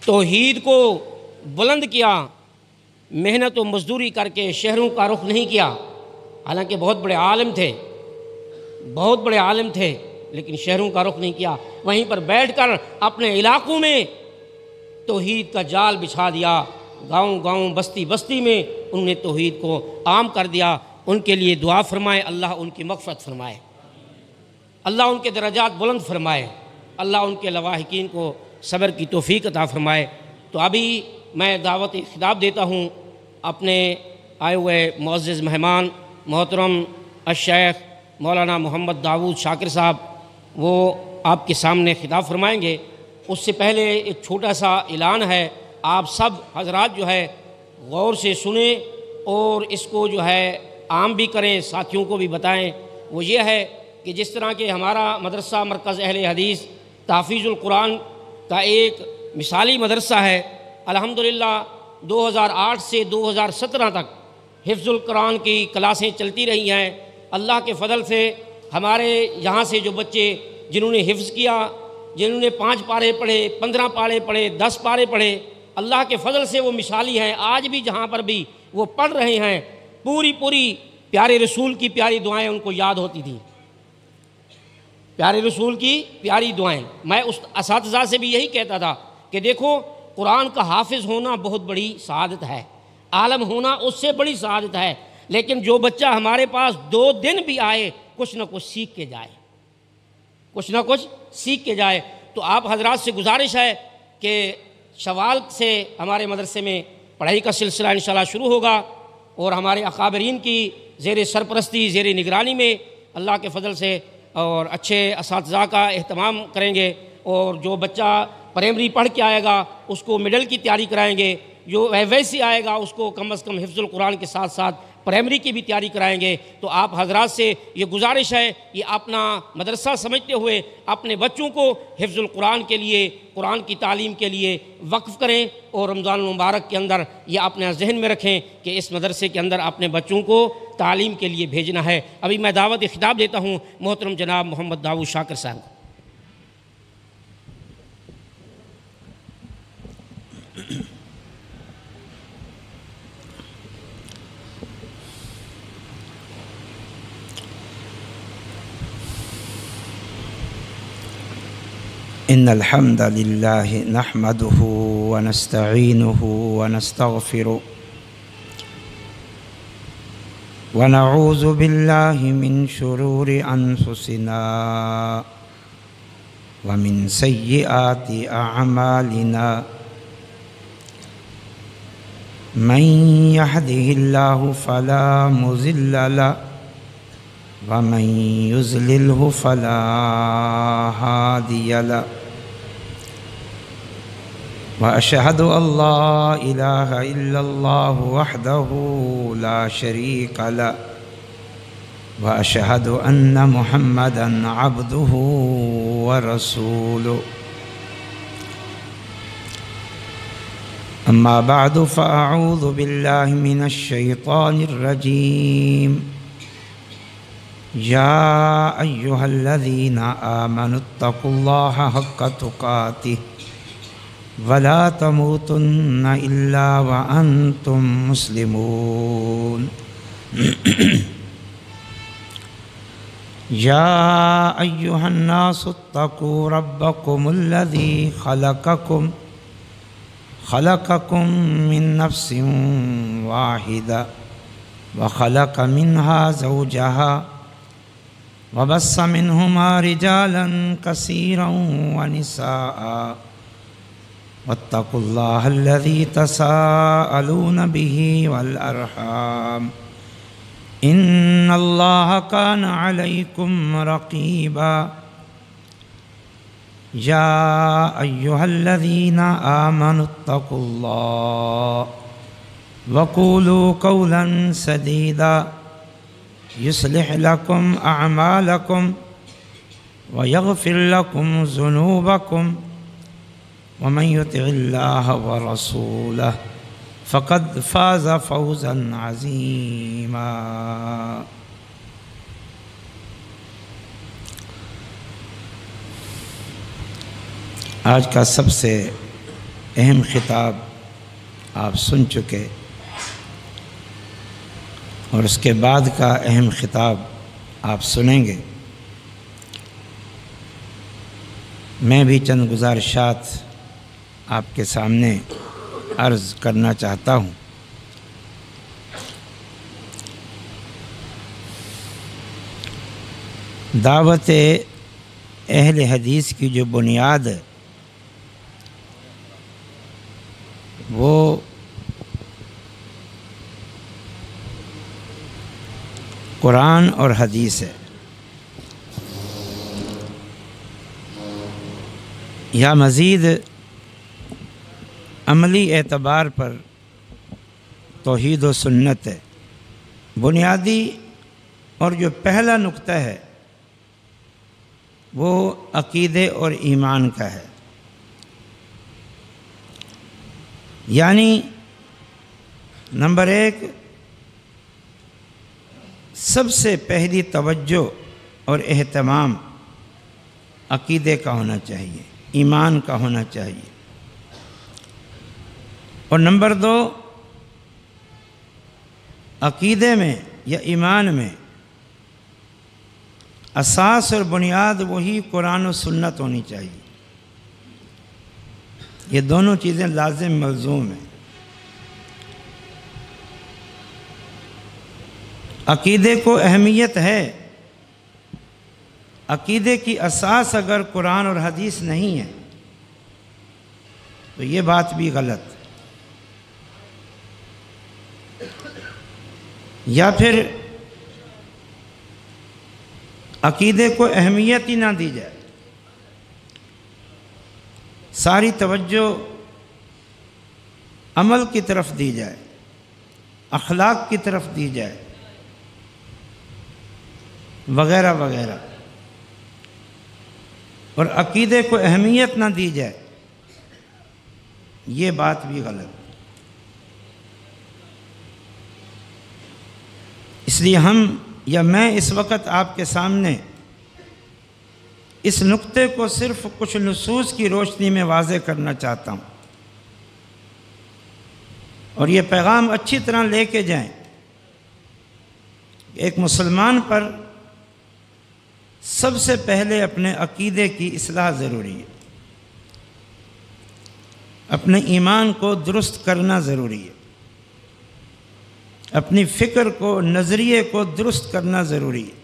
توحید کو بلند کیا، محنت و مزدوری کر کے شہروں کا رخ نہیں کیا، حالانکہ بہت بڑے عالم تھے، بہت بڑے عالم تھے، لیکن شہروں کا رخ نہیں کیا، وہیں پر بیٹھ کر اپنے علاقوں میں توحید کا جال بچھا دیا، گاؤں گاؤں بستی بستی میں انہوں نے توحید کو عام کر دیا۔ ان کے لیے دعا فرمائے، اللہ ان کی مغفرت فرمائے، اللہ ان کے درجات بلند فرمائے، اللہ ان کے لواحقین کو صبر کی توفیق عطا فرمائے۔ تو ابھی میں دعوت خطاب دیتا ہوں اپنے آئے ہوئے معزز مہمان محترم الشیخ مولانا محمد داؤد شاکر صاحب، وہ آپ کے سامنے خطاب فرمائیں گے۔ اس سے پہلے ایک چھوٹا سا اعلان ہے، آپ سب حضرات جو ہے غور سے سنیں اور اس کو جو ہے عام بھی کریں، ساتھیوں کو بھی بتائیں۔ وہ یہ ہے کہ جس طرح کہ ہمارا مدرسہ مرکز اہل حدیث تحفیظ القرآن کا ایک مثالی مدرسہ ہے، الحمدللہ 2008 سے 2017 تک حفظ القرآن کی کلاسیں چلتی رہی ہیں۔ اللہ کے فضل سے ہمارے یہاں سے جو بچے جنہوں نے حفظ کیا، جنہوں نے 5 پارے پڑھے، 15 پارے پڑھے، 10 پارے پڑھے، اللہ کے فضل سے وہ مثالی ہیں۔ آج بھی جہاں پر بھی وہ پڑھ رہے ہیں، پوری پیارے رسول کی پیاری دعائیں ان کو یاد ہوتی تھیں، پیارے رسول کی پیاری دعائیں۔ میں اس اساتذہ سے بھی یہی کہتا تھا کہ دیکھو، قرآن کا حافظ ہونا بہت بڑی سعادت ہے، عالم ہونا اس سے بڑی سعادت ہے، لیکن جو بچہ ہمارے پاس 2 دن بھی آئے کچھ نہ کچھ سیکھ کے جائے، کچھ نہ کچھ سیکھ کے جائے۔ تو آپ حضرات سے گزارش ہے کہ شوال سے ہمارے مدرسے میں پڑھائی کا سلسلہ انشاءاللہ شروع ہوگا، اور ہمارے اکابرین کی زیر سرپرستی، زیر نگرانی میں اللہ کے فضل سے اور اچھے اساتذہ کا اہتمام کریں گے، اور جو بچہ پرائمری پڑھ کے آئے گا اس کو مڈل کی تیاری کرائیں گے، جو ویسے آئے گا اس کو کم از کم حفظ القرآن کے ساتھ ساتھ پرائمری کی بھی تیاری کرائیں گے۔ تو آپ حضرات سے یہ گزارش ہے، یہ اپنا مدرسہ سمجھتے ہوئے اپنے بچوں کو حفظ القرآن کے لیے، قرآن کی تعلیم کے لیے وقف کریں، اور رمضان المبارک کے اندر یہ اپنے ذہن میں رکھیں کہ اس مدرسے کے اندر اپنے بچوں کو تعلیم کے لیے بھیجنا ہے۔ ابھی میں دعوت خطاب دیتا ہوں محترم جناب محمد داؤد شاکر صاحب کو۔ إن الحمد لله نحمده ونستعينه ونستغفره ونعوذ بالله من شرور أنفسنا ومن سيئات أعمالنا من يهده الله فلا مضل له ومن يضلله فلا هادي له وأشهد أن لا إله إلا الله وحده لا شريك له وأشهد أن محمدًا عبده ورسوله أما بعد فأعوذ بالله من الشيطان الرجيم يا أيها الذين آمنوا اتقوا الله حق تقاته ولا تموتن إلا وأنتم مسلمون يا أيها الناس اتقوا ربكم الذي خلقكم من نفس واحدة وخلق منها زوجها وبث منهما رجالا كثيرا ونساء واتقوا الله الذي تساءلون به والأرحام إن الله كان عليكم رقيبا يا أيها الذين آمنوا اتقوا الله وقولوا قولا سديدا يصلح لكم أعمالكم ويغفر لكم ذنوبكم ومن يطع الله ورسوله فقد فاز فوزا عظيما آج کا سب سے اہم خطاب آپ سن چکے، اور اس کے بعد کا اہم خطاب آپ سنیں گے۔ میں بھی چند گزارشات آپ کے سامنے عرض کرنا چاہتا ہوں۔ دعوت اہل حدیث کی جو بنیاد ہے وہ قرآن اور حدیث ہے، یا مزید عملی اعتبار پر توحید و سنت ہے۔ بنیادی اور جو پہلا نقطہ ہے وہ عقیدے اور ایمان کا ہے، یعنی نمبر 1 سب سے پہلی توجہ اور اہتمام عقیدے کا ہونا چاہیے، ایمان کا ہونا چاہیے، اور نمبر 2 عقیدے میں یا ایمان میں اساس اور بنیاد وہی قرآن و سنت ہونی چاہیے۔ یہ دونوں چیزیں لازم ملزوم ہیں۔ عقیدے کو اہمیت ہے، عقیدے کی اساس اگر قرآن اور حدیث نہیں ہے تو یہ بات بھی غلط، یا پھر عقیدے کو اہمیت ہی نہ دی جائے، ساری توجہ عمل کی طرف دی جائے، اخلاق کی طرف دی جائے، وغیرہ وغیرہ، اور عقیدے کو اہمیت نہ دی جائے، یہ بات بھی غلط۔ اس لیے میں اس وقت آپ کے سامنے اس نقطے کو صرف کچھ نصوص کی روشنی میں واضح کرنا چاہتا ہوں، اور یہ پیغام اچھی طرح لے کے جائیں۔ ایک مسلمان پر سب سے پہلے اپنے عقیدے کی اصلاح ضروری ہے، اپنے ایمان کو درست کرنا ضروری ہے، اپنی فکر کو، نظریے کو درست کرنا ضروری ہے۔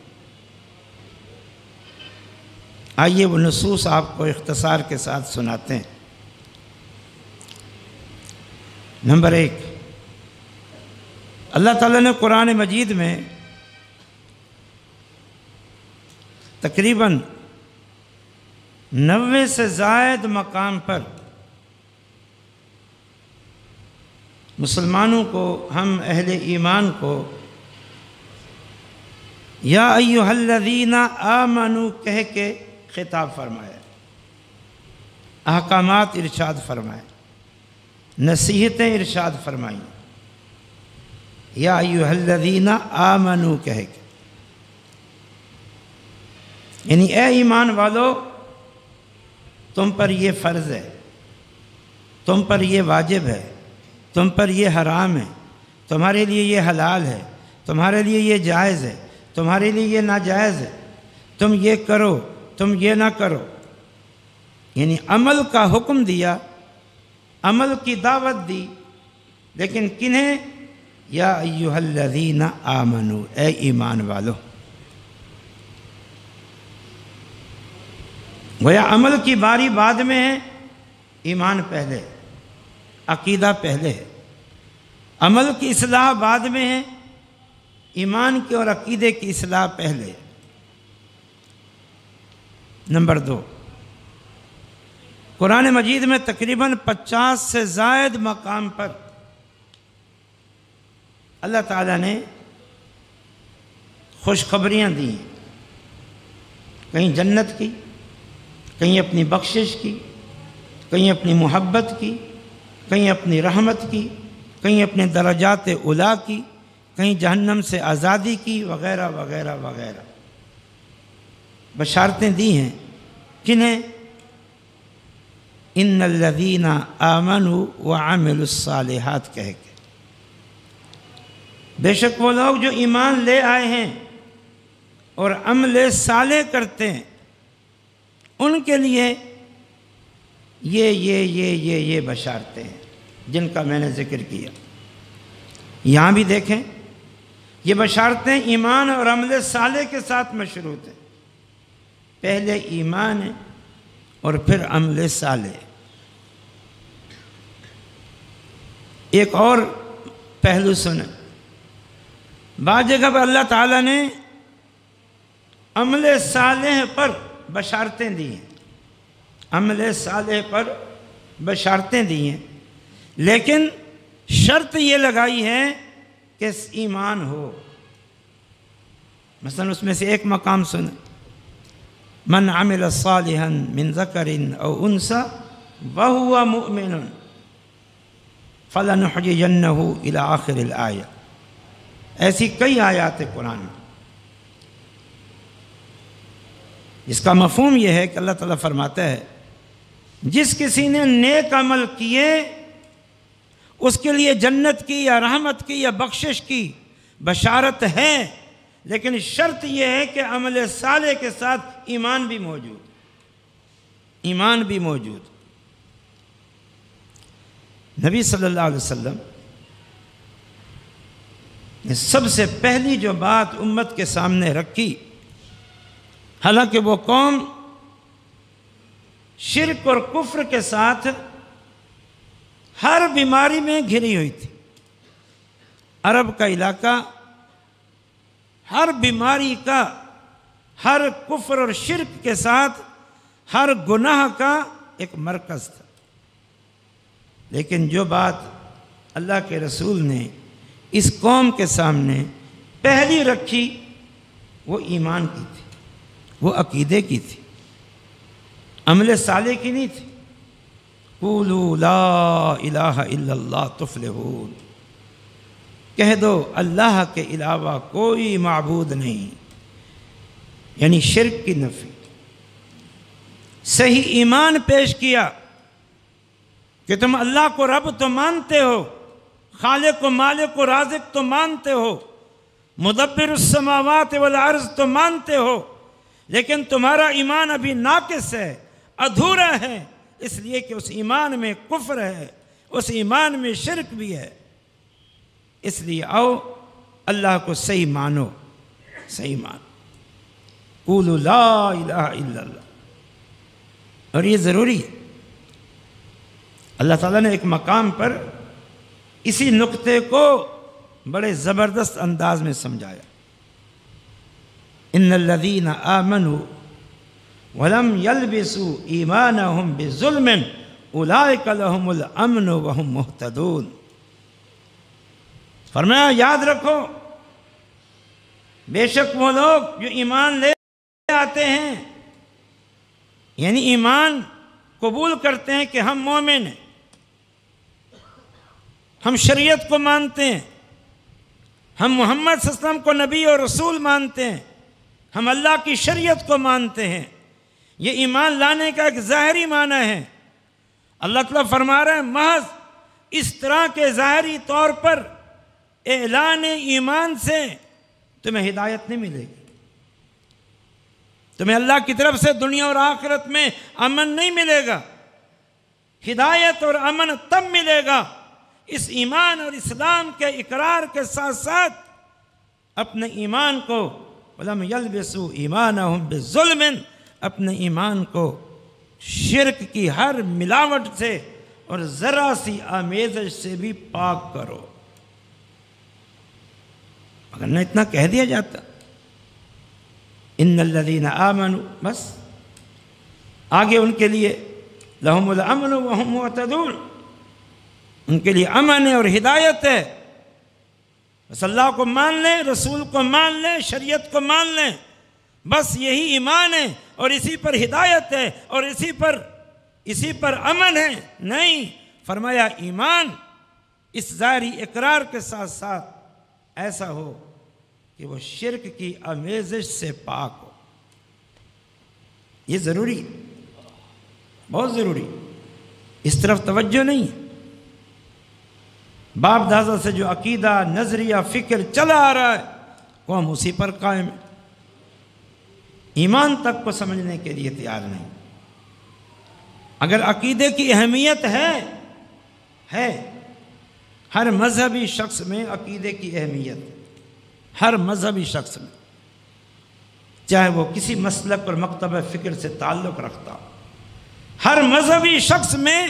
آئیے وہ نصوص آپ کو اختصار کے ساتھ سناتے ہیں۔ نمبر 1، اللہ تعالیٰ نے قرآن مجید میں تقریباً 90 سے زائد مقام پر مسلمانوں کو، ہم اہل ایمان کو یا ایھا الذین آمنوا کہہ کے خطاب فرمایا، احکامات ارشاد فرمائے، نصیحتیں ارشاد فرمائیں، یا ایھا الذین آمنوا کہہ کے، یعنی اے ایمان والو تم پر یہ فرض ہے، تم پر یہ واجب ہے، تم پر یہ حرام ہے، تمہارے لیے یہ حلال ہے، تمہارے لیے یہ جائز ہے، تمہارے لیے یہ ناجائز ہے، تم یہ کرو، تم یہ نہ کرو، یعنی عمل کا حکم دیا، عمل کی دعوت دی، لیکن کنہیں؟ یا ایھا الذین آمنوا، اے ایمان والو۔ گویا عمل کی باری بعد میں ہے، ایمان پہلے، عقیدہ پہلے ہے، عمل کی اصلاح بعد میں ہے، ایمان کی اور عقیدے کی اصلاح پہلے ہے۔ نمبر 2، قرآن مجید میں تقریباً 50 سے زائد مقام پر اللہ تعالیٰ نے خوشخبریاں دی ہیں، کہیں جنت کی، کہیں اپنی بخشش کی، کہیں اپنی محبت کی، کہیں اپنی رحمت کی، کہیں اپنے درجات اولیٰ کی، کہیں جہنم سے آزادی کی، وغیرہ وغیرہ وغیرہ بشارتیں دی ہیں۔ کنہیں؟ ان الذین آمنوا وعملوا الصالحات کہہ کے، بے شک وہ لوگ جو ایمان لے آئے ہیں اور عمل صالح کرتے ہیں، ان کے لیے یہ بشارتیں ہیں جن کا میں نے ذکر کیا۔ یہاں بھی دیکھیں، یہ بشارتیں ایمان اور عمل صالح کے ساتھ مشروط ہیں۔ پہلے ایمان ہے اور پھر عمل صالح۔ ایک اور پہلو سنیں، بعض جگہ پر اللہ تعالیٰ نے عمل صالح پر بشارتیں دی ہیں، عمل صالح پر بشارتیں دی ہیں، لیکن شرط یہ لگائی ہے کہ ایمان ہو۔ مثلا اس میں سے ایک مقام سنیں، من عمل صالحا من ذکر او انثى وهو مؤمن فلنحيينه الى آخر الآیہ۔ ایسی کئی آیات قرآن میں جس کا مفہوم یہ ہے کہ اللہ تعالیٰ فرماتا ہے جس کسی نے نیک عمل کیے اس کے لیے جنت کی یا رحمت کی یا بخشش کی بشارت ہے، لیکن شرط یہ ہے کہ عمل صالح کے ساتھ ایمان بھی موجود، ایمان بھی موجود۔ نبی صلی اللہ علیہ وسلم نے سب سے پہلی جو بات امت کے سامنے رکھی، حالانکہ وہ قوم شرک اور کفر کے ساتھ ہر بیماری میں گھری ہوئی تھی، عرب کا علاقہ ہر بیماری کا، ہر کفر اور شرک کے ساتھ ہر گناہ کا ایک مرکز تھا، لیکن جو بات اللہ کے رسول نے اس قوم کے سامنے پہلی رکھی وہ ایمان کی تھی، وہ عقیدے کی تھی، عمل صالح کی نہیں تھی۔ قولوا لا الہ الا اللہ تفلحون، کہہ دو اللہ کے علاوہ کوئی معبود نہیں، یعنی شرک کی نفی۔ صحیح ایمان پیش کیا کہ تم اللہ کو رب تو مانتے ہو، خالق و مالک و رازق تو مانتے ہو، مدبر السماوات والارض تو مانتے ہو، لیکن تمہارا ایمان ابھی ناقص ہے، ادھورا ہے، اس لیے کہ اس ایمان میں کفر ہے، اس ایمان میں شرک بھی ہے۔ اس لیے آؤ اللہ کو صحیح مانو، صحیح مانو۔ قولوا لا الہ الا اللہ، اور یہ ضروری ہے۔ اللہ تعالیٰ نے ایک مقام پر اسی نقطے کو بڑے زبردست انداز میں سمجھایا، ان الذین آمنوا ولم يلبسوا ایمانہم بظلم اولئک لہم الامن وہم مہتدون۔ فرمایا یاد رکھو، بے شک وہ لوگ جو ایمان لے آتے ہیں، یعنی ایمان قبول کرتے ہیں کہ ہم مومن ہیں، ہم شریعت کو مانتے ہیں، ہم محمد صلی اللہ علیہ وسلم کو نبی اور رسول مانتے ہیں، ہم اللہ کی شریعت کو مانتے ہیں، یہ ایمان لانے کا ایک ظاہری معنی ہے۔ اللہ تعالیٰ فرما رہے ہیں محض اس طرح کے ظاہری طور پر اعلان ایمان سے تمہیں ہدایت نہیں ملے گی، تمہیں اللہ کی طرف سے دنیا اور آخرت میں امن نہیں ملے گا۔ ہدایت اور امن تب ملے گا اس ایمان اور اسلام کے اقرار کے ساتھ ساتھ اپنے ایمان کو وَلَمْ يَلْبِسُوا ایمانہم بِظُلْمٍ، اپنے ایمان کو شرک کی ہر ملاوٹ سے اور ذرا سی آمیزش سے بھی پاک کرو۔ اگر نہ اتنا کہہ دیا جاتا ان الذین آمنوا، بس آگے ان کے لیے لہم الامن وہم مہتدون، ان کے لیے امن ہے اور ہدایت ہے۔ بس اللہ کو مان لیں، رسول کو مان لیں، شریعت کو مان لیں، بس یہی ایمان ہے اور اسی پر ہدایت ہے اور اسی پر امن ہے۔ نہیں، فرمایا ایمان اس ظاہری اقرار کے ساتھ ساتھ ایسا ہو کہ وہ شرک کی آمیزش سے پاک ہو۔ یہ ضروری، بہت ضروری۔ اس طرف توجہ نہیں ہے۔ باپ دادا سے جو عقیدہ، نظریہ، فکر چلا آ رہا ہے قوم اسی پر قائم ہے، ایمان تک کو سمجھنے کے لیے تیار نہیں۔ اگر عقیدے کی اہمیت ہے ہر مذہبی شخص میں عقیدے کی اہمیت ہے، ہر مذہبی شخص میں، چاہے وہ کسی مسلک اور مکتبہ فکر سے تعلق رکھتا ہو، ہر مذہبی شخص میں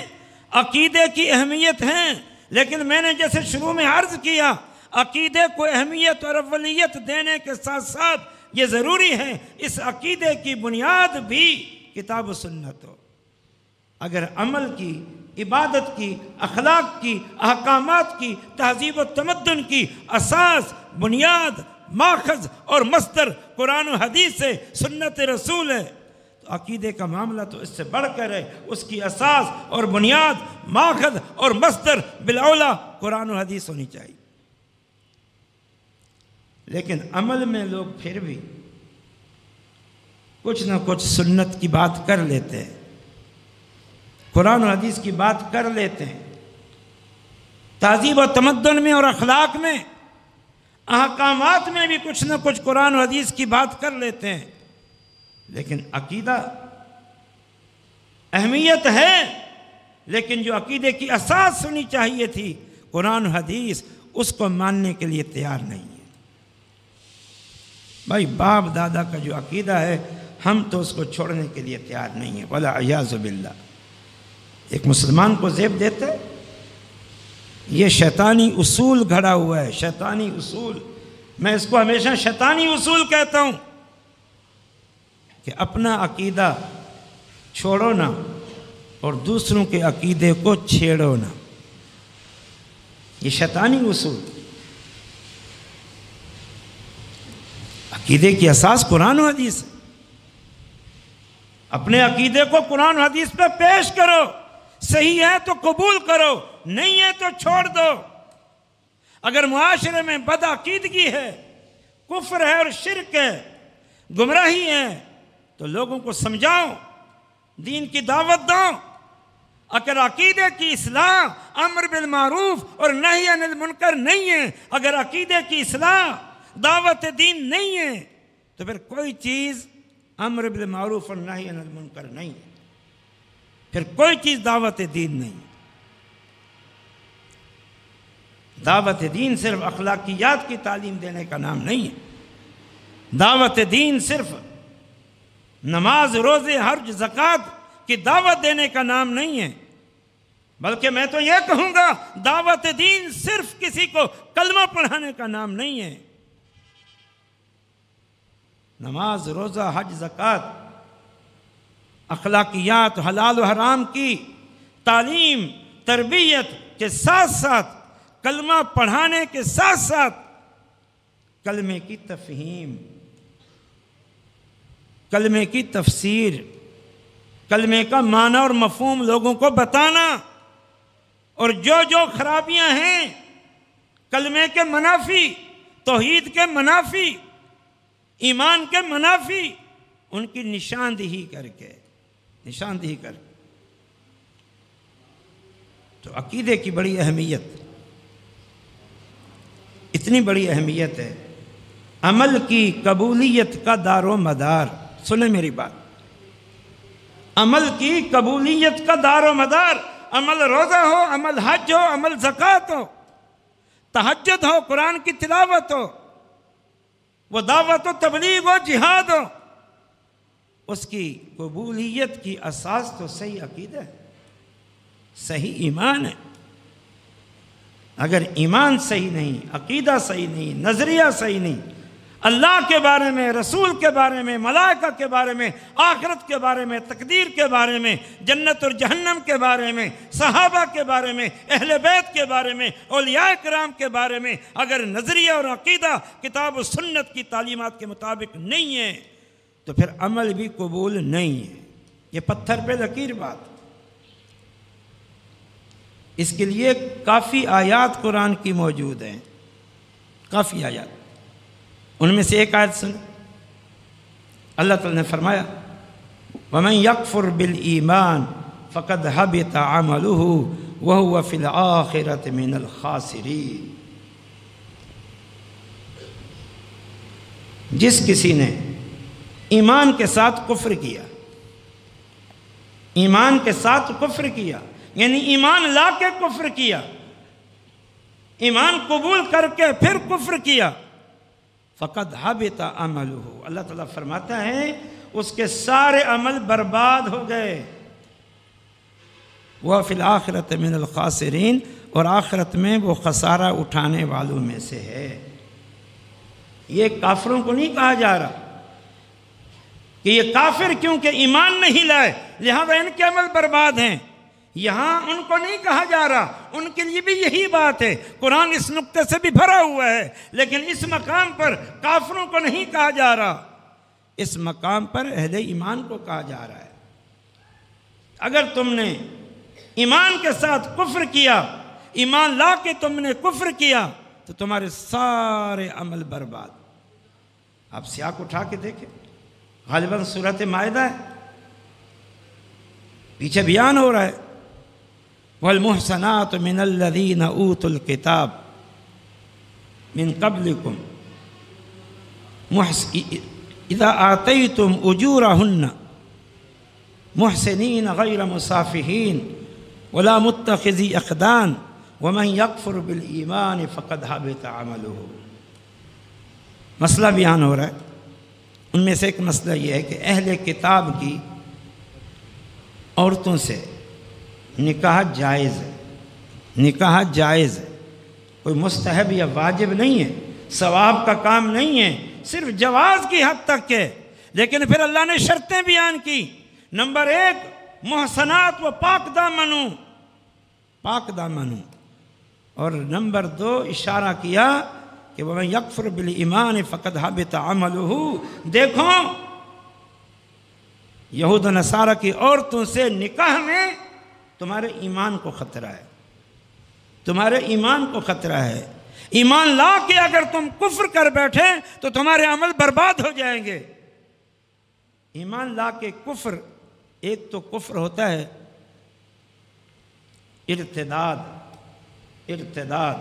عقیدے کی اہمیت ہے۔ لیکن میں نے جیسے شروع میں عرض کیا، عقیدے کو اہمیت اور اولیت دینے کے ساتھ ساتھ یہ ضروری ہے اس عقیدے کی بنیاد بھی کتاب و سنت ہو۔ اگر عمل کی، عبادت کی، اخلاق کی، احکامات کی، تہذیب و تمدن کی اساس، بنیاد، ماخذ اور مصدر قرآن و حدیث سے سنت رسول ہے، تو عقیدے کا معاملہ تو اس سے بڑھ کر ہے۔ اس کی اساس اور بنیاد، ماخذ اور مصدر بالاولیٰ قرآن و حدیث ہونی چاہیے۔ لیکن عمل میں لوگ پھر بھی کچھ نہ کچھ سنت کی بات کر لیتے ہیں، قرآن و حدیث کی بات کر لیتے ہیں، تہذیب و تمدن میں اور اخلاق میں، احکامات میں بھی کچھ نہ کچھ قرآن و حدیث کی بات کر لیتے ہیں۔ لیکن عقیدہ اہمیت ہے، لیکن جو عقیدے کی اساس ہونی چاہیے تھی قرآن و حدیث، اس کو ماننے کے لیے تیار نہیں ہے۔ بھائی باپ دادا کا جو عقیدہ ہے ہم تو اس کو چھوڑنے کے لیے تیار نہیں ہیں، والعیاذ باللہ۔ ایک مسلمان کو زیب دیتے، یہ شیطانی اصول گھڑا ہوا ہے، شیطانی اصول۔ میں اس کو ہمیشہ شیطانی اصول کہتا ہوں کہ اپنا عقیدہ چھوڑو نہ اور دوسروں کے عقیدے کو چھیڑو نہ، یہ شیطانی اصول۔ عقیدے کی اساس قرآن و حدیث ہے، اپنے عقیدے کو قرآن و حدیث پہ پیش کرو، صحیح ہے تو قبول کرو، نہیں ہے تو چھوڑ دو۔ اگر معاشرے میں بدعقیدگی ہے، کفر ہے اور شرک ہے، گمراہی ہے، تو لوگوں کو سمجھاؤ، دین کی دعوت دو۔ اگر عقیدے کی اصلاح امر بالمعروف اور نہی عن المنکر نہیں ہے، اگر عقیدے کی اصلاح دعوت دین نہیں ہے، تو پھر کوئی چیز امر بالمعروف اور نہی عن المنکر نہیں ہے، پھر کوئی چیز دعوت دین نہیں۔ دعوت دین صرف اخلاقیات کی تعلیم دینے کا نام نہیں ہے، دعوت دین صرف نماز، روزے، حج، زکوٰۃ کی دعوت دینے کا نام نہیں ہے، بلکہ میں تو یہ کہوں گا دعوت دین صرف کسی کو کلمہ پڑھانے کا نام نہیں ہے۔ نماز، روزہ، حج، زکوٰۃ، اخلاقیات، حلال و حرام کی تعلیم، تربیت کے ساتھ ساتھ، کلمہ پڑھانے کے ساتھ ساتھ کلمے کی تفہیم، کلمے کی تفسیر، کلمے کا معنی اور مفہوم لوگوں کو بتانا، اور جو خرابیاں ہیں کلمے کے منافی، توحید کے منافی، ایمان کے منافی، ان کی نشاندہی کر کے تو عقیدے کی بڑی اہمیت، اتنی بڑی اہمیت ہے۔ عمل کی قبولیت کا دار و مدار، سنیں میری بات، عمل کی قبولیت کا دار و مدار، عمل روزہ ہو، عمل حج ہو، عمل زکوٰۃ ہو، تہجد ہو، قرآن کی تلاوت ہو، وہ دعوت و تبلیغ ہو، جہاد ہو، اس کی قبولیت کی اساس تو صحیح عقیدہ ہے، صحیح ایمان ہے۔ اگر ایمان صحیح نہیں، عقیدہ صحیح نہیں، نظریہ صحیح نہیں، اللہ کے بارے میں، رسول کے بارے میں، ملائکہ کے بارے میں، آخرت کے بارے میں، تقدیر کے بارے میں، جنت اور جہنم کے بارے میں، صحابہ کے بارے میں، اہل بیت کے بارے میں، اولیاء کرام کے بارے میں اگر نظریہ اور عقیدہ کتاب و سنت کی تعلیمات کے مطابق نہیں ہے، تو پھر عمل بھی قبول نہیں ہے۔ یہ پتھر پہ لکیر بات۔ اس کے لیے کافی آیات قرآن کی موجود ہیں، کافی آیات۔ ان میں سے ایک آیت سن، اللہ تعالیٰ نے فرمایا وَمَنْ يَكْفُرْ بِالْإِيمَانِ فقد حبط عمله وهو في الآخرة من الخاسرین۔ جس کسی نے ایمان کے ساتھ کفر کیا، ایمان کے ساتھ کفر کیا، یعنی ایمان لا کے کفر کیا، ایمان قبول کر کے پھر کفر کیا، فقد حبط عملہ، اللہ تعالیٰ فرماتا ہے اس کے سارے عمل برباد ہو گئے، وہ فی الآخرۃ من الخاسرین، اور آخرت میں وہ خسارہ اٹھانے والوں میں سے ہے۔ یہ کافروں کو نہیں کہا جا رہا کہ یہ کافر کیونکہ ایمان نہیں لائے لہذا ان کے عمل برباد ہیں، یہاں ان کو نہیں کہا جا رہا، ان کے لیے بھی یہی بات ہے۔ قرآن اس نقطے سے بھی بھرا ہوا ہے، لیکن اس مقام پر کافروں کو نہیں کہا جا رہا، اس مقام پر اہل ایمان کو کہا جا رہا ہے۔ اگر تم نے ایمان کے ساتھ کفر کیا، ایمان لا کے تم نے کفر کیا، تو تمہارے سارے عمل برباد۔ آپ سیاق اٹھا کے دیکھیں، غالباً سورۃ مائدہ ہے، پیچھے بیان ہو رہا ہے وَالْمُحْصَنَاتُ مِنَ الَّذِينَ أُوتُوا الْكِتَابَ مِنْ قَبْلِكُمْ إِذَا آتَيْتُمْ أُجُورَهُنَّ مُحْسِنِينَ غَيْرَ مُصَافِحِينَ وَلَا مُتَّخِذِي أَخْدَانٍ وَمَنْ يَكْفُرْ بِالْإِيمَانِ فَقَدْ حَبِطَ عَمَلُهُ۔ مسئلہ بیان ہو رہا ہے، ان میں سے ایک مسئلہ یہ ہے کہ اہل کتاب کی عورتوں سے نکاح جائز ہے، نکاح جائز ہے، کوئی مستحب یا واجب نہیں ہے، ثواب کا کام نہیں ہے، صرف جواز کی حد تک ہے۔ لیکن پھر اللہ نے شرطیں بیان کی، نمبر 1 محسنات و پاک دامنوں، پاک دامنوں، اور نمبر 2 اشارہ کیا کہ وَمَنْ يَكْفُرْ بِالْإِيمَانِ فَقَدْ حَبِطَ عَمَلُهُ۔ دیکھو یہود و نصارہ کی عورتوں سے نکاح میں تمہارے ایمان کو خطرہ ہے، تمہارے ایمان کو خطرہ ہے۔ ایمان لا کے اگر تم کفر کر بیٹھے تو تمہارے عمل برباد ہو جائیں گے۔ ایمان لا کے کفر، ایک تو کفر ہوتا ہے ارتداد، ارتداد،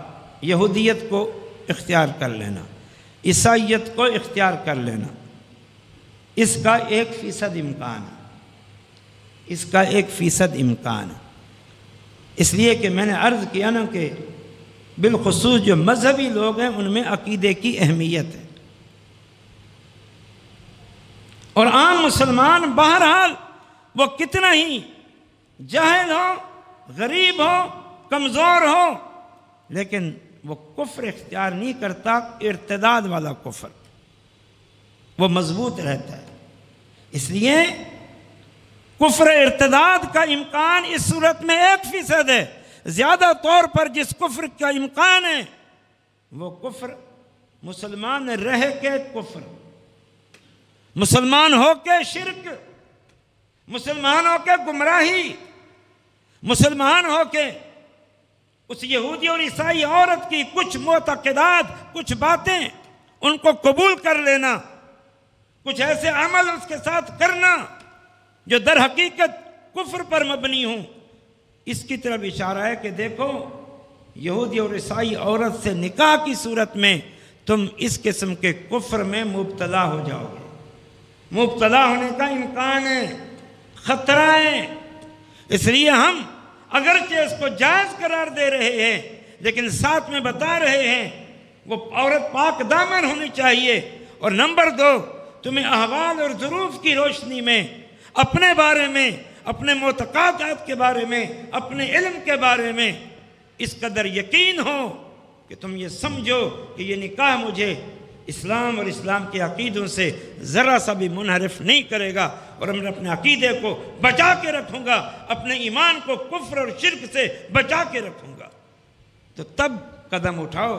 یہودیت کو اختیار کر لینا، عیسائیت کو اختیار کر لینا، اس کا 1% امکان ہے، اس کا 1% امکان ہے۔ اس لیے کہ میں نے عرض کیا نا کہ بالخصوص جو مذہبی لوگ ہیں ان میں عقیدے کی اہمیت ہے، اور عام مسلمان بہرحال وہ کتنا ہی جاہل ہو، غریب ہو، کمزور ہو، لیکن وہ کفر اختیار نہیں کرتا، ارتداد والا کفر، وہ مضبوط رہتا ہے۔ اس لیے کفر ارتداد کا امکان اس صورت میں 1% ہے۔ زیادہ طور پر جس کفر کا امکان ہے وہ کفر مسلمان رہ کے کفر، مسلمان ہو کے شرک، مسلمان ہو کے گمراہی، مسلمان ہو کے اس یہودی اور عیسائی عورت کی کچھ معتقدات، کچھ باتیں ان کو قبول کر لینا، کچھ ایسے عمل اس کے ساتھ کرنا جو در حقیقت کفر پر مبنی ہوں۔ اس کی طرف اشارہ ہے کہ دیکھو یہودی اور عیسائی عورت سے نکاح کی صورت میں تم اس قسم کے کفر میں مبتلا ہو جاؤ گے، مبتلا ہونے کا امکان ہے، خطرہ ہے۔ اس لیے ہم اگرچہ اس کو جائز قرار دے رہے ہیں لیکن ساتھ میں بتا رہے ہیں وہ عورت پاک دامن ہونی چاہیے، اور نمبر 2 تمہیں احوال اور ظروف کی روشنی میں اپنے بارے میں، اپنے معتقدات کے بارے میں، اپنے علم کے بارے میں اس قدر یقین ہو کہ تم یہ سمجھو کہ یہ نکاح مجھے اسلام اور اسلام کے عقیدوں سے ذرا سا بھی منحرف نہیں کرے گا، اور میں اپنے عقیدے کو بچا کے رکھوں گا، اپنے ایمان کو کفر اور شرک سے بچا کے رکھوں گا، تو تب قدم اٹھاؤ،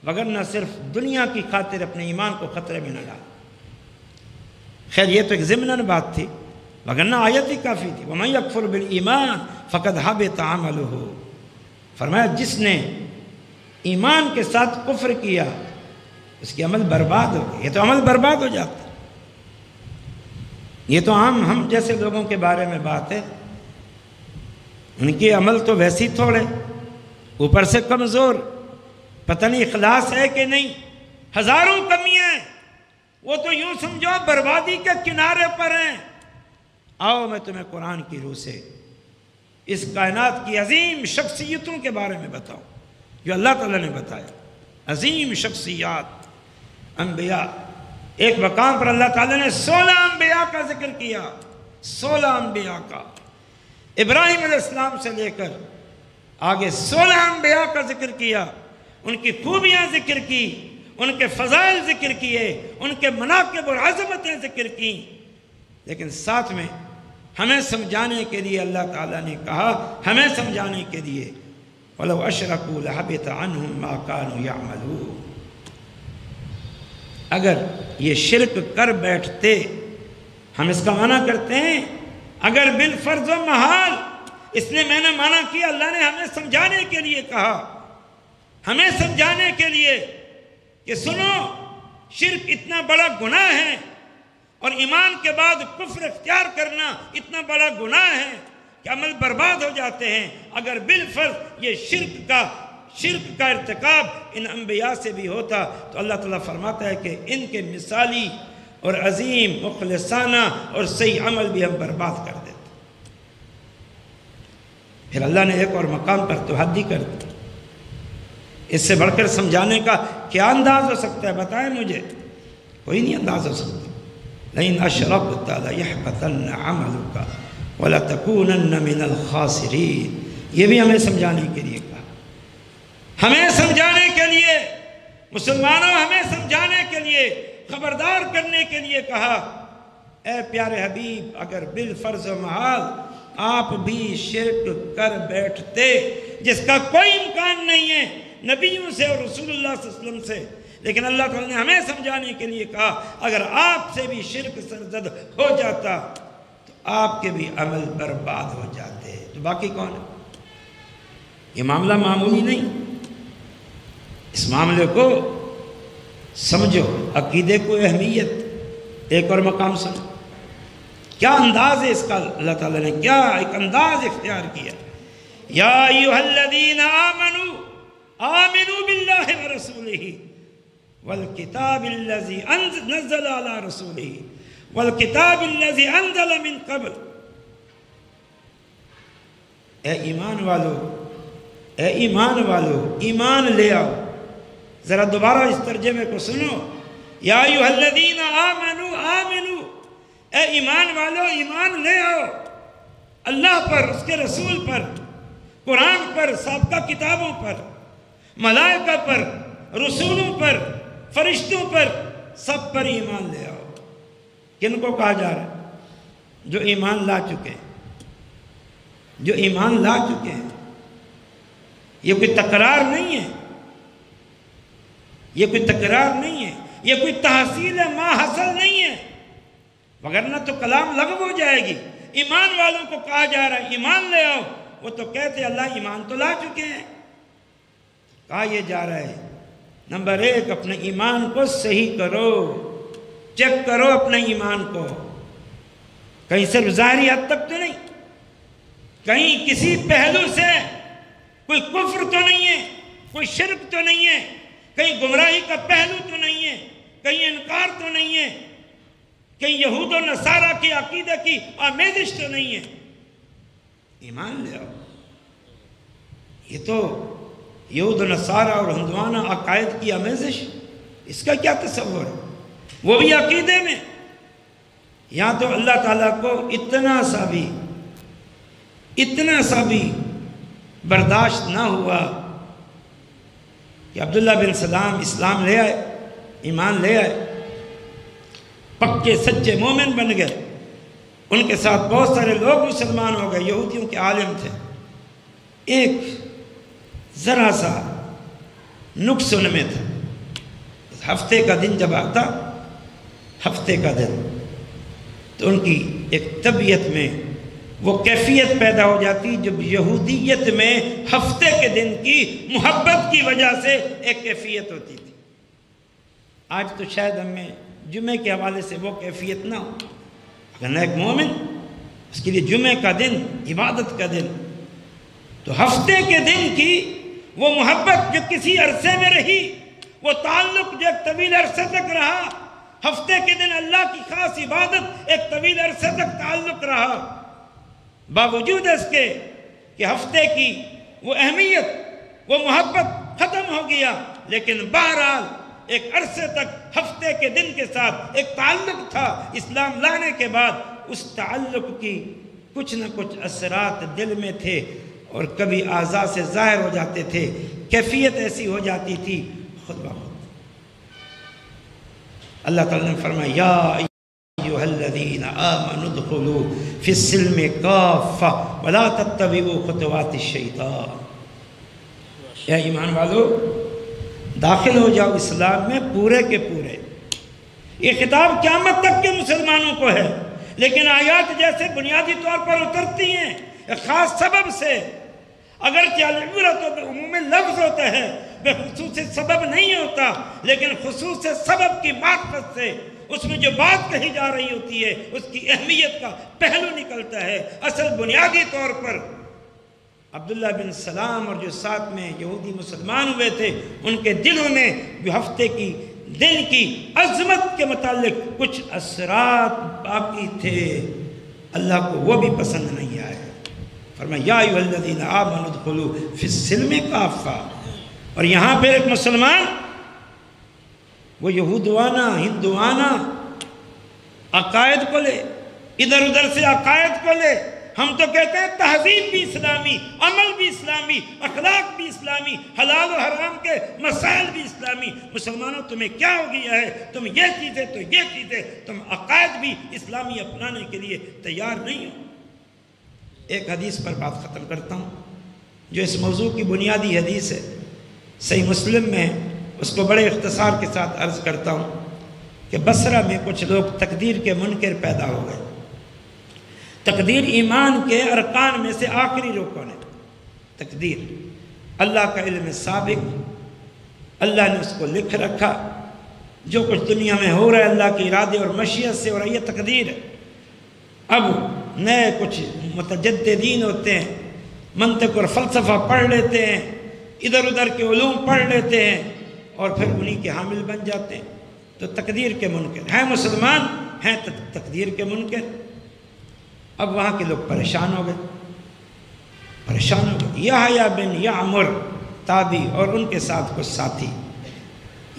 وگرنہ صرف دنیا کی خاطر اپنے ایمان کو خطرے میں نہ ڈالو۔ خیر یہ تو ایک ضمناً بات تھی، وگرنہ آیت ہی کافی تھی، وَمَنْ يَكْفُرْ بِالْإِيمَانِ فَقَدْ حَبِطَ عَمَلُهُ۔ فرمایا جس نے ایمان کے ساتھ کفر کیا اس کی عمل برباد ہو گئی۔ یہ تو عمل برباد ہو جاتا ہے، یہ تو عام ہم جیسے لوگوں کے بارے میں بات ہے ان کے عمل تو ویسے ہی تھوڑے، اوپر سے کمزور، پتہ نہیں اخلاص ہے کہ نہیں، ہزاروں کمیاں ہیں، وہ تو یوں سمجھو بربادی کے کنارے پر ہیں۔ آؤ میں تمہیں قرآن کی روح سے اس کائنات کی عظیم شخصیتوں کے بارے میں بتاؤں جو اللہ تعالیٰ نے بتایا۔ عظیم شخصیات، انبیاء، ایک مقام پر اللہ تعالیٰ نے 16 انبیاء کا ذکر کیا، 16 انبیاء کا، ابراہیم علیہ السلام سے لے کر آگے 16 انبیاء کا ذکر کیا، ان کی خوبیاں ذکر کی، ان کے فضائل ذکر کیے، ان کے مناقب اور عظمتیں ذکر کی، لیکن ساتھ میں ہمیں سمجھانے کے لیے اللہ تعالیٰ نے کہا، ہمیں سمجھانے کے لیے وَلَوْ أَشْرَكُوا لَحَبِطَ عَنْهُمْ مَا كَانُوا يَعْمَلُونَ، اگر یہ شرک کر بیٹھتے، ہم اس کا معنی کرتے ہیں اگر بالفرض و محال، اس لیے میں نے معنی کیا اللہ نے ہمیں سمجھانے کے لیے کہا، ہمیں سمجھانے کے لیے کہ سنو شرک اتنا بڑا گناہ ہے اور ایمان کے بعد کفر اختیار کرنا اتنا بڑا گناہ ہے کہ عمل برباد ہو جاتے ہیں۔ اگر بالفرض یہ شرک کا ارتکاب ان انبیاء سے بھی ہوتا تو اللہ تعالیٰ فرماتا ہے کہ ان کے مثالی اور عظیم مخلصانہ اور صحیح عمل بھی ہم برباد کر دیتے۔ پھر اللہ نے ایک اور مقام پر تو حد ہی کر دی۔ اس سے بڑھ کر سمجھانے کا کیا انداز ہو سکتا ہے؟ بتائیں مجھے، کوئی نہیں انداز ہو سکتا۔ لَإِنْ أَشْرَكْتَ لَيَحْبَطَنَّ عَمَلُكَ وَلَتَكُونَنَّ مِنَ الْخَاسِرِينَ، یہ بھی ہمیں سمجھانے کے لیے کہا، ہمیں سمجھانے کے لیے، مسلمانوں ہمیں سمجھانے کے لیے، خبردار کرنے کے لیے کہا، اے پیارے حبیب اگر بالفرض و محال آپ بھی شرک کر بیٹھتے جس کا کوئی امکان نہیں ہے نبیوں سے اور رسول اللہ صلی اللہ علیہ وسلم سے، لیکن اللہ تعالیٰ نے ہمیں سمجھانے کے لیے کہا اگر آپ سے بھی شرک سرزد ہو جاتا تو آپ کے بھی عمل برباد ہو جاتے، تو باقی کون ہے؟ یہ معاملہ معمولی نہیں، اس معاملے کو سمجھو، عقیدے کو اہمیت۔ ایک اور مقام سنو، کیا انداز ہے اس کا، اللہ تعالیٰ نے کیا ایک انداز اختیار کیا۔ یا ایھا الذین آمنوا آمنوا باللہ ورسولہ والکتاب الذی نزل علی رسولہ والکتاب الذی انزل من قبل، اے ایمان والو، اے ایمان والو، ایمان لے آؤ۔ ذرا دوبارہ اس ترجمے کو سنو، یا ایھا الذین آمنوا آمنوا، اے ایمان والو ایمان لے آؤ اللہ پر، اس کے رسول پر، قرآن پر، سابقہ کتابوں پر، ملائکہ پر، رسولوں پر، فرشتوں پر، سب پر ایمان لے آؤ۔ کن کو کہا جا رہا ہے؟ جو ایمان لا چکے ہیں، جو ایمان لا چکے ہیں۔ یہ کوئی تکرار نہیں ہے، یہ کوئی تکرار نہیں ہے، یہ کوئی تحصیل ما حصل نہیں ہے، وگرنہ تو کلام لغو ہو جائے گی۔ ایمان والوں کو کہا جا رہا ہے ایمان لے آؤ، وہ تو کہتے اللہ ایمان تو لا چکے ہیں۔ کہا یہ جا رہا ہے نمبر 1 اپنے ایمان کو صحیح کرو، چیک کرو اپنے ایمان کو، کہیں صرف ظاہری حد تک تو نہیں، کہیں کسی پہلو سے کوئی کفر تو نہیں ہے، کوئی شرک تو نہیں ہے، کہیں گمراہی کا پہلو تو نہیں ہے، کہیں انکار تو نہیں ہے، کہیں یہود و نصارہ کی عقیدہ کی آمیزش تو نہیں ہے۔ ایمان لے آؤ۔ یہ تو یہود و نصارہ اور ہندوانہ عقائد کی آمیزش، اس کا کیا تصور ہے؟ وہ بھی عقیدے میں۔ یہاں تو اللہ تعالیٰ کو اتنا سا بھی برداشت نہ ہوا کہ عبداللہ بن سلام اسلام لے آئے، ایمان لے آئے، پکے سچے مومن بن گئے، ان کے ساتھ بہت سارے لوگ مسلمان ہو گئے، یہودیوں کے عالم تھے۔ ایک ذرا سا نقص ان میں تھا، ہفتے کا دن جب آتا، ہفتے کا دن، تو ان کی ایک طبیعت میں وہ کیفیت پیدا ہو جاتی جب یہودیت میں ہفتے کے دن کی محبت کی وجہ سے ایک کیفیت ہوتی تھی۔ آج تو شاید ہمیں جمعے کے حوالے سے وہ کیفیت نہ ہو، اگر ایک مومن اس کے لیے جمعے کا دن عبادت کا دن، تو ہفتے کے دن کی وہ محبت جو کسی عرصے میں رہی، وہ تعلق جو ایک طویل عرصے تک رہا، ہفتے کے دن اللہ کی خاص عبادت ایک طویل عرصے تک تعلق رہا، باوجود اس کے کہ ہفتے کی وہ اہمیت، وہ محبت ختم ہو گیا، لیکن بہرحال ایک عرصے تک ہفتے کے دن کے ساتھ ایک تعلق تھا۔ اسلام لانے کے بعد اس تعلق کی کچھ نہ کچھ اثرات دل میں تھے، اور کبھی اعضاء سے ظاہر ہو جاتے تھے، کیفیت ایسی ہو جاتی تھی خود بخود۔ اللہ تعالیٰ نے فرمایا یا ایھا الذین آمنوا ادخلوا فی السلم کافہ ولا تتبعوا خطوات الشیطان۔ اے ایمان والو، داخل ہو جاؤ اسلام میں پورے کے پورے۔ یہ خطاب قیامت تک کے مسلمانوں کو ہے، لیکن آیات جیسے بنیادی طور پر اترتی ہیں ایک خاص سبب سے۔ اگرچہ العبرۃ بعموم لفظ ہوتا ہے، بے خصوص سبب نہیں ہوتا، لیکن خصوص سبب کی معرفت سے اس میں جو بات کہی جا رہی ہوتی ہے اس کی اہمیت کا پہلو نکلتا ہے۔ اصل بنیادی طور پر عبداللہ بن سلام اور جو ساتھ میں یہودی مسلمان ہوئے تھے، ان کے دلوں میں جو ہفتے کی دن کی عظمت کے متعلق کچھ اثرات باقی تھے، اللہ کو وہ بھی پسند نہیں آئے۔ فرمایا یا ایھا الذین آمنوا ادخلوا فی السلم کافہ۔ اور یہاں پہ ایک مسلمان وہ یہودوانہ ہندوانہ عقائد کو لے، ادھر ادھر سے عقائد کو لے۔ ہم تو کہتے ہیں تہذیب بھی اسلامی، عمل بھی اسلامی، اخلاق بھی اسلامی، حلال و حرام کے مسائل بھی اسلامی۔ مسلمانوں تمہیں کیا ہو گیا ہے؟ تم یہ چیزیں تو یہ چیزیں، تم عقائد بھی اسلامی اپنانے کے لیے تیار نہیں ہو۔ ایک حدیث پر بات ختم کرتا ہوں جو اس موضوع کی بنیادی حدیث ہے، صحیح مسلم میں، اس کو بڑے اختصار کے ساتھ عرض کرتا ہوں کہ بصرہ میں کچھ لوگ تقدیر کے منکر پیدا ہو گئے۔ تقدیر ایمان کے ارکان میں سے آخری رکن ہے۔ تقدیر اللہ کا علم سابق، اللہ نے اس کو لکھ رکھا، جو کچھ دنیا میں ہو رہا ہے اللہ کے ارادے اور مشیت سے ہو رہا ہے، یہ تقدیر ہے۔ اب نئے کچھ متجددین ہوتے ہیں، منطق اور فلسفہ پڑھ لیتے ہیں، ادھر ادھر کے علوم پڑھ لیتے ہیں، اور پھر انہی کے حامل بن جاتے ہیں۔ تو تقدیر کے منکر ہیں، مسلمان ہیں تقدیر کے منکر۔ اب وہاں کے لوگ پریشان ہو گئے۔ یحییٰ بن یعمر تابعی اور ان کے ساتھ کچھ ساتھی،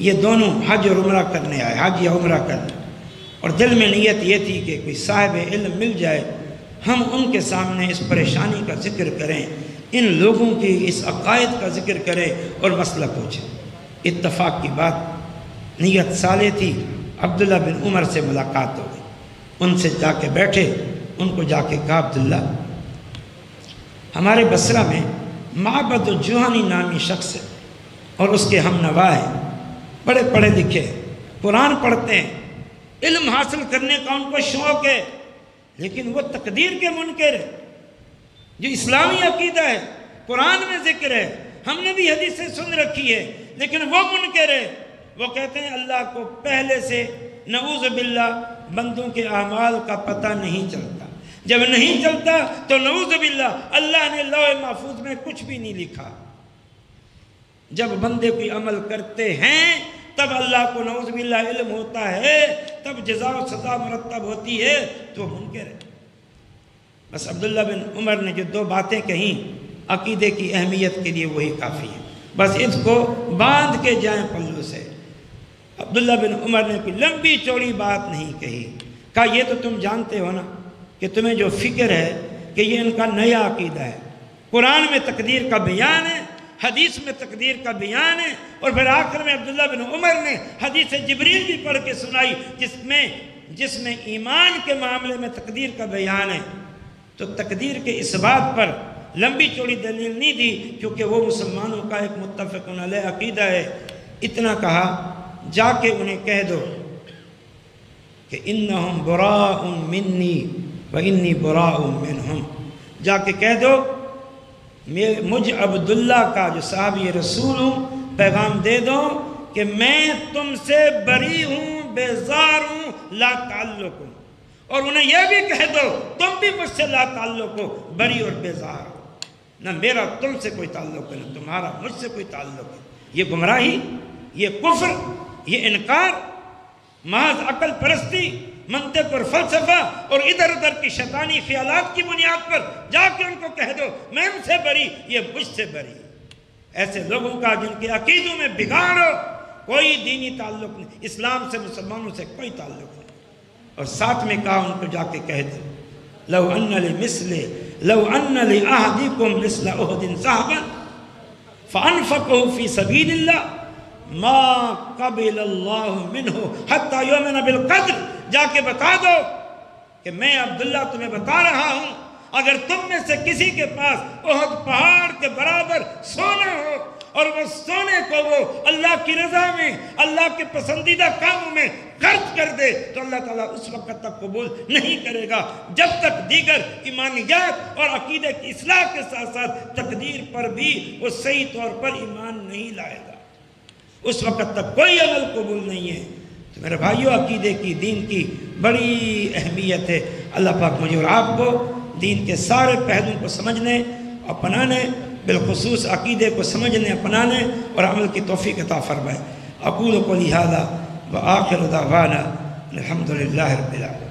یہ دونوں حج اور عمرہ کرنے آئے، حج یا عمرہ کرنے، اور دل میں نیت یہ تھی کہ کوئی صاحب علم مل جائے، ہم ان کے سامنے اس پریشانی کا ذکر کریں، ان لوگوں کی اس عقائد کا ذکر کریں اور مسئلہ پوچھیں۔ اتفاق کی بات، نیت صالح تھی۔ عبداللہ بن عمر سے ملاقات ہو گئی، ان سے جا کے بیٹھے، ان کو جا کے کہا عبداللہ، ہمارے بصرہ میں معبد الجہنی نامی شخص ہے، اور اس کے ہم نوا ہیں، بڑے پڑھے لکھے، قرآن پڑھتے ہیں، علم حاصل کرنے کا ان کو شوق ہے، لیکن وہ تقدیر کے منکر ہے۔ جو اسلامی عقیدہ ہے، قرآن میں ذکر ہے، ہم نے بھی حدیثیں سن رکھی ہے، لیکن وہ منکر ہے۔ وہ کہتے ہیں اللہ کو پہلے سے نعوذ باللہ بندوں کے اعمال کا پتہ نہیں چلتا، جب نہیں چلتا تو نعوذ باللہ اللہ نے لوح محفوظ میں کچھ بھی نہیں لکھا۔ جب بندے کوئی عمل کرتے ہیں تب اللہ کو نعوذ باللہ علم ہوتا ہے، تب جزا و سزا مرتب ہوتی ہے، تو وہ منکر ہے۔ بس عبداللہ بن عمر نے جو دو باتیں کہیں عقیدے کی اہمیت کے لیے وہی کافی ہے، بس اس کو باندھ کے جائیں پلو سے۔ عبداللہ بن عمر نے کوئی لمبی چوڑی بات نہیں کہی، کہا یہ تو تم جانتے ہو نا کہ تمہیں جو فکر ہے کہ یہ ان کا نیا عقیدہ ہے، قرآن میں تقدیر کا بیان ہے، حدیث میں تقدیر کا بیان ہے، اور پھر آخر میں عبداللہ بن عمر نے حدیث جبریل بھی پڑھ کے سنائی جس میں ایمان کے معاملے میں تقدیر کا بیان ہے۔ تو تقدیر کے اس بات پر لمبی چوڑی دلیل نہیں دی، کیونکہ وہ مسلمانوں کا ایک متفق علیہ عقیدہ ہے۔ اتنا کہا جا کے انہیں کہہ دو کہ انہم براء منی و انی براء منہم، جا کے کہہ دو مجھ عبداللہ کا جو صحابی رسول ہوں پیغام دے دو کہ میں تم سے بری ہوں، بیزار ہوں، لا تعلق ہوں، اور انہیں یہ بھی کہہ دو تم بھی مجھ سے لا تعلق ہو، بری اور بیزار ہو۔ نہ میرا تم سے کوئی تعلق ہے، نہ تمہارا مجھ سے کوئی تعلق ہے۔ یہ گمراہی، یہ کفر، یہ انکار، محض عقل پرستی، منطق اور فلسفہ اور ادھر ادھر کی شیطانی خیالات کی بنیاد پر جا کے ان کو کہہ دو میں ان سے بری، یہ مجھ سے بری۔ ایسے لوگوں کا جن کے عقیدوں میں بگاڑ ہو، کوئی دینی تعلق نہیں، اسلام سے مسلمانوں سے کوئی تعلق نہیں۔ اور ساتھ میں کہا ان کو جا کے کہہ دو لو ان لأحدكم مثل أحد ذهبا فأنفقه في سبيل الله ما قبل الله منه حتى يؤمن بالقدر۔ جا کے بتا دو کہ میں عبداللہ تمہیں بتا رہا ہوں، اگر تم میں سے کسی کے پاس احد پہاڑ کے برابر سونا ہو اور وہ سونے کو وہ اللہ کی رضا میں، اللہ کے پسندیدہ کاموں میں خرچ کر دے تو اللہ تعالیٰ اس وقت تک قبول نہیں کرے گا جب تک دیگر ایمانیات اور عقیدے کی اصلاح کے ساتھ ساتھ تقدیر پر بھی وہ صحیح طور پر ایمان نہیں لائے گا، اس وقت تک کوئی عمل قبول نہیں ہے۔ تو میرے بھائیوں، عقیدے کی، دین کی بڑی اہمیت ہے۔ اللہ پاک مجھے اور آپ کو دین کے سارے پہلوؤں کو سمجھنے، اپنانے، بالخصوص عقیدے کو سمجھنے، اپنانے اور عمل کی توفیق عطا فرمائے۔ اقول قولی ھذا وآخر دعوانا الحمد للہ رب العالمین۔